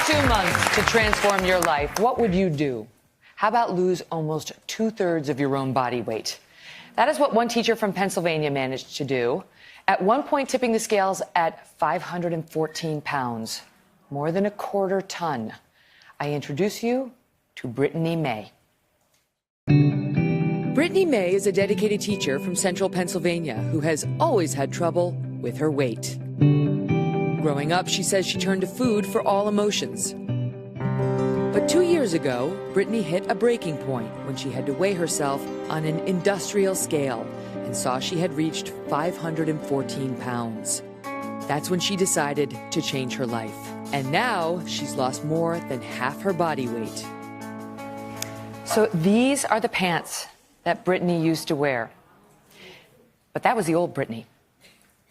2 months to transform your life. What would you do? How about lose almost 2/3 of your own body weight? That is what one teacher from Pennsylvania managed to do. At one point, tipping the scales at 514 pounds, more than a quarter ton. I introduce you to Brittany May. Brittany May is a dedicated teacher from central Pennsylvania who has always had trouble with her weight. Growing up, she says she turned to food for all emotions. But 2 years ago, Brittany hit a breaking point when she had to weigh herself on an industrial scale and saw she had reached 514 pounds. That's when she decided to change her life. And now she's lost more than half her body weight. So these are the pants that Brittany used to wear. But that was the old Brittany.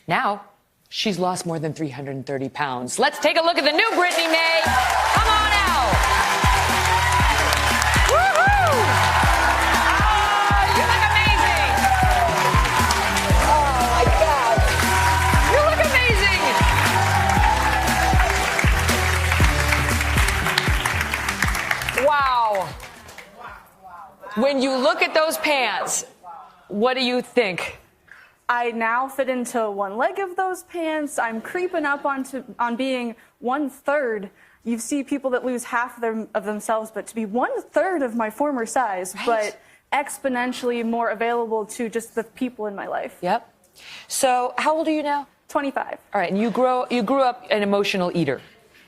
Now, she's lost more than 330 pounds. Let's take a look at the new Brittany May. Come on out. Woohoo! Oh, you look amazing. Oh, my God. You look amazing. Wow. When you look at those pants, what do you think? I now fit into one leg of those pants. I'm creeping up on being 1/3. You see people that lose half of themselves, but to be 1/3 of my former size, right. But exponentially more available to just the people in my life. Yep. So how old are you now? 25. All right, and you grew up an emotional eater.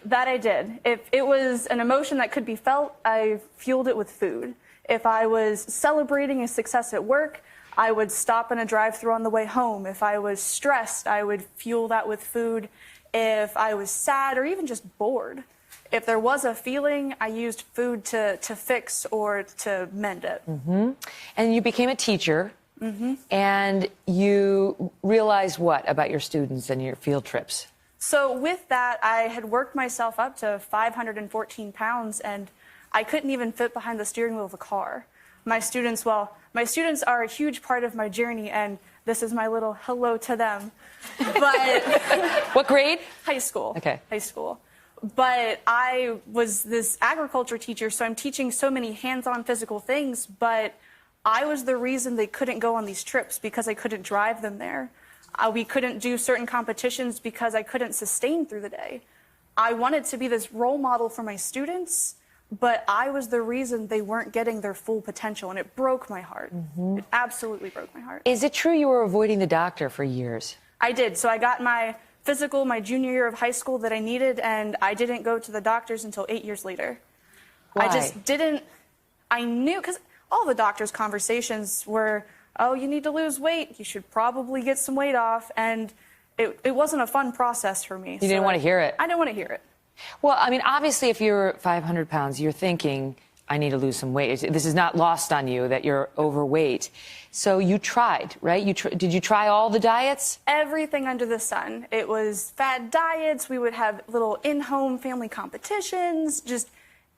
That I did. If it was an emotion that could be felt, I fueled it with food. If I was celebrating a success at work, I would stop in a drive-thru on the way home. If I was stressed, I would fuel that with food. If I was sad or even just bored, if there was a feeling, I used food to fix or to mend it. Mm-hmm. And you became a teacher, and you realized what about your students and your field trips? So with that, I had worked myself up to 514 pounds, and I couldn't even fit behind the steering wheel of a car. My students are a huge part of my journey, and this is my little hello to them. But what grade? High school. Okay. High school. But I was this agriculture teacher, so I'm teaching so many hands-on physical things, but I was the reason they couldn't go on these trips because I couldn't drive them there. We couldn't do certain competitions because I couldn't sustain through the day. I wanted to be this role model for my students, but I was the reason they weren't getting their full potential, and it broke my heart. It absolutely broke my heart. Is it true you were avoiding the doctor for years? I did. So I got my physical my junior year of high school that I needed, and I didn't go to the doctors until 8 years later. Why? I just didn't. I knew, because all the doctor's conversations were, oh, you need to lose weight. You should probably get some weight off. And it wasn't a fun process for me. You didn't want to hear it? I didn't want to hear it. Well, I mean, obviously, if you're 500 pounds, you're thinking, I need to lose some weight. This is not lost on you that you're overweight. So you tried, right? Did you try all the diets? Everything under the sun. It was fad diets. We would have little in-home family competitions, just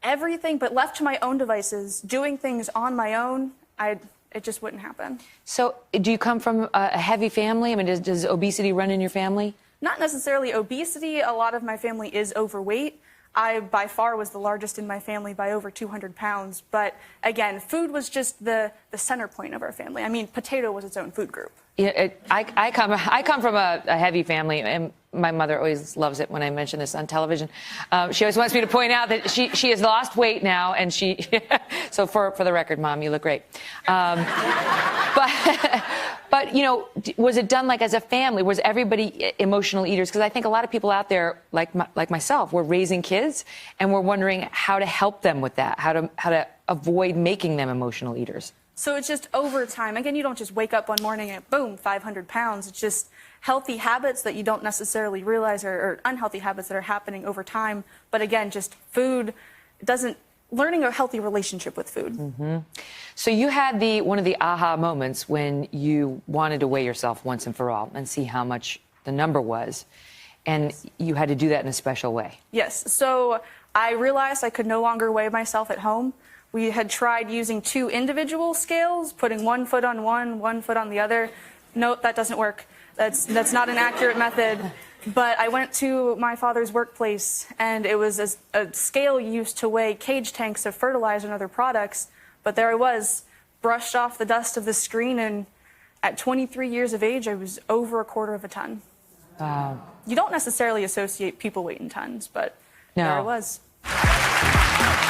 everything. But left to my own devices, doing things on my own, it just wouldn't happen. So do you come from a heavy family? I mean, does obesity run in your family? Not necessarily obesity. A lot of my family is overweight. I, by far, was the largest in my family by over 200 pounds. But again, food was just the center point of our family. I mean, potato was its own food group. Yeah, I come from a heavy family, and my mother always loves it when I mention this on television. She always wants me to point out that she has lost weight now, and so for the record, Mom, you look great. But you know, was it done like as a family? Was everybody emotional eaters? Because I think a lot of people out there, like myself, were raising kids, and we're wondering how to help them with that, how to avoid making them emotional eaters. So it's just over time. Again, you don't just wake up one morning and boom, 500 pounds. It's just healthy habits that you don't necessarily realize or unhealthy habits that are happening over time. But again, just food learning a healthy relationship with food. So you had one of the aha moments when you wanted to weigh yourself once and for all and see how much the number was. And you had to do that in a special way. Yes. So I realized I could no longer weigh myself at home. We had tried using 2 individual scales, putting one foot on one foot on the other. Nope, that doesn't work. That's not an accurate method. But I went to my father's workplace, and it was a scale used to weigh cage tanks of fertilizer and other products. But there I was, brushed off the dust of the screen, and at 23 years of age, I was over 1/4 of a ton. Wow. You don't necessarily associate people weight in tons, but there I was.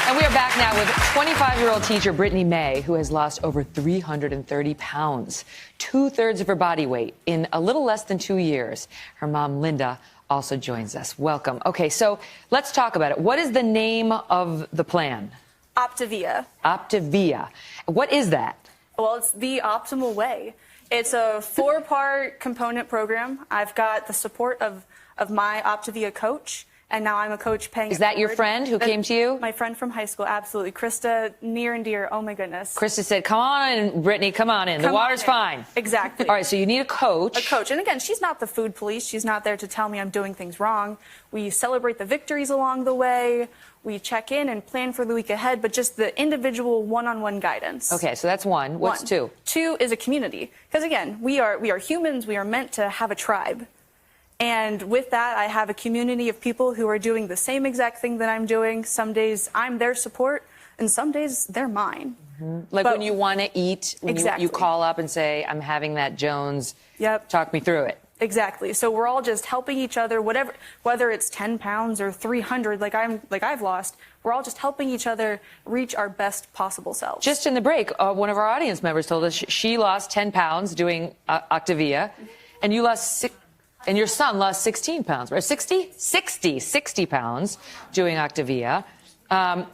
And we are back now with 25-year-old teacher Brittany May, who has lost over 330 pounds, 2/3 of her body weight in a little less than 2 years. Her mom, Linda, also joins us. Welcome. Okay, so let's talk about it. What is the name of the plan? Optavia. Optavia. What is that? Well, it's the optimal way. It's a 4-part component program. I've got the support of my Optavia coach. And now I'm a coach paying. Is that your friend who came to you? My friend from high school, absolutely. Krista, near and dear. Oh, my goodness. Krista said, come on in, Brittany, come on in. The water's fine. Exactly. All right, so you need a coach. A coach. And again, she's not the food police. She's not there to tell me I'm doing things wrong. We celebrate the victories along the way. We check in and plan for the week ahead, but just the individual one-on-one guidance. Okay, so that's one. What's two? 2 is a community. Because again, we are humans. We are meant to have a tribe. And with that, I have a community of people who are doing the same exact thing that I'm doing. Some days I'm their support, and some days they're mine. Mm-hmm. Like when you want to eat, when you call up and say, I'm having that Jones, talk me through it. Exactly. So we're all just helping each other, whether it's 10 pounds or 300, like I've lost. We're all just helping each other reach our best possible selves. Just in the break, one of our audience members told us she lost 10 pounds doing Optavia, and you lost and your son lost 16 pounds, right? 60 pounds doing Optavia.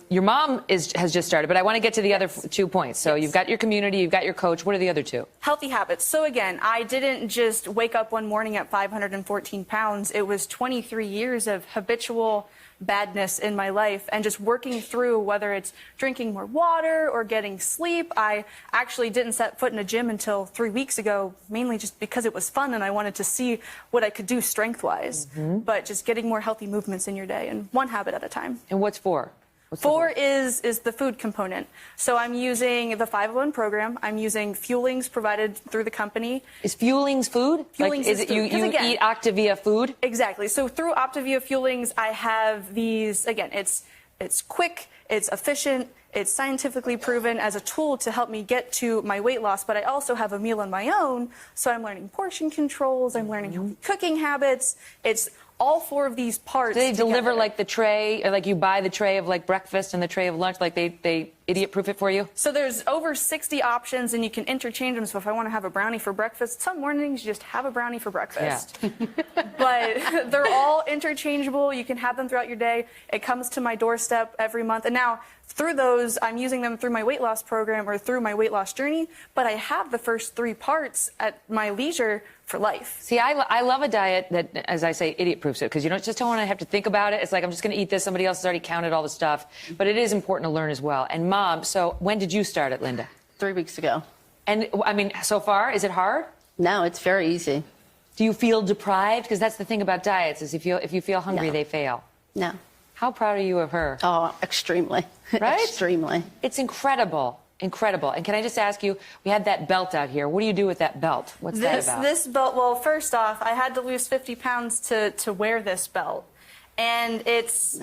Your mom has just started, but I want to get to the other 2 points. So you've got your community, you've got your coach. What are the other 2? Healthy habits. So again, I didn't just wake up one morning at 514 pounds. It was 23 years of habitual badness in my life and just working through whether it's drinking more water or getting sleep. I actually didn't set foot in a gym until 3 weeks ago, mainly just because it was fun and I wanted to see what I could do strength-wise. But just getting more healthy movements in your day, and one habit at a time. And what's 4? 4 is the food component. So I'm using the 501 program. I'm using fuelings provided through the company. Is fuelings food? Fuelings is food. You eat Optavia food? Exactly. So through Optavia fuelings, I have these, again, it's quick, it's efficient, it's scientifically proven as a tool to help me get to my weight loss, but I also have a meal on my own. So I'm learning portion controls, I'm learning healthy cooking habits. It's all 4 of these parts. Do they deliver like the tray, or like you buy the tray of like breakfast and the tray of lunch, like they idiot-proof it for you? So there's over 60 options, and you can interchange them. So if I want to have a brownie for breakfast, some mornings you just have a brownie for breakfast. Yeah. But they're all interchangeable. You can have them throughout your day. It comes to my doorstep every month. And now through those, I'm using them through my weight loss program or through my weight loss journey. But I have the first 3 parts at my leisure for life. See, I love a diet that, as I say, idiot-proofs it, because you just don't want to have to think about it. It's like, I'm just going to eat this. Somebody else has already counted all the stuff. But it is important to learn as well. And Mom, so when did you start it, Linda? 3 weeks ago. And, I mean, so far, is it hard? No, it's very easy. Do you feel deprived? Because that's the thing about diets, is if you feel hungry, they fail. No. How proud are you of her? Oh, extremely. Right? Extremely. It's incredible. Incredible. And can I just ask you, we had that belt out here. What do you do with that belt? What's that about? This belt, well, first off, I had to lose 50 pounds to wear this belt. And it's,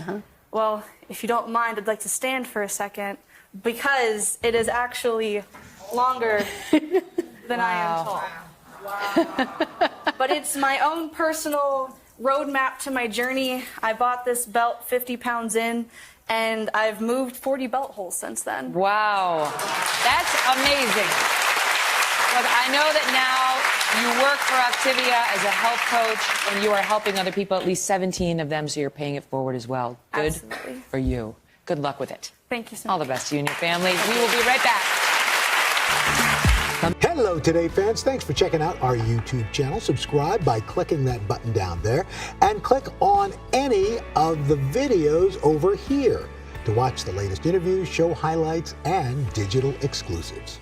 well, if you don't mind, I'd like to stand for a second, because it is actually longer than I am tall. Wow. But it's my own personal roadmap to my journey. I bought this belt 50 pounds in, and I've moved 40 belt holes since then. Wow. That's amazing. Look, I know that now you work for Optavia as a health coach, and you are helping other people, at least 17 of them, so you're paying it forward as well. Good Absolutely. For you. Good luck with it. Thank you so much. All the best to you and your family. We will be right back. Hello, Today fans. Thanks for checking out our YouTube channel. Subscribe by clicking that button down there and click on any of the videos over here to watch the latest interviews, show highlights, and digital exclusives.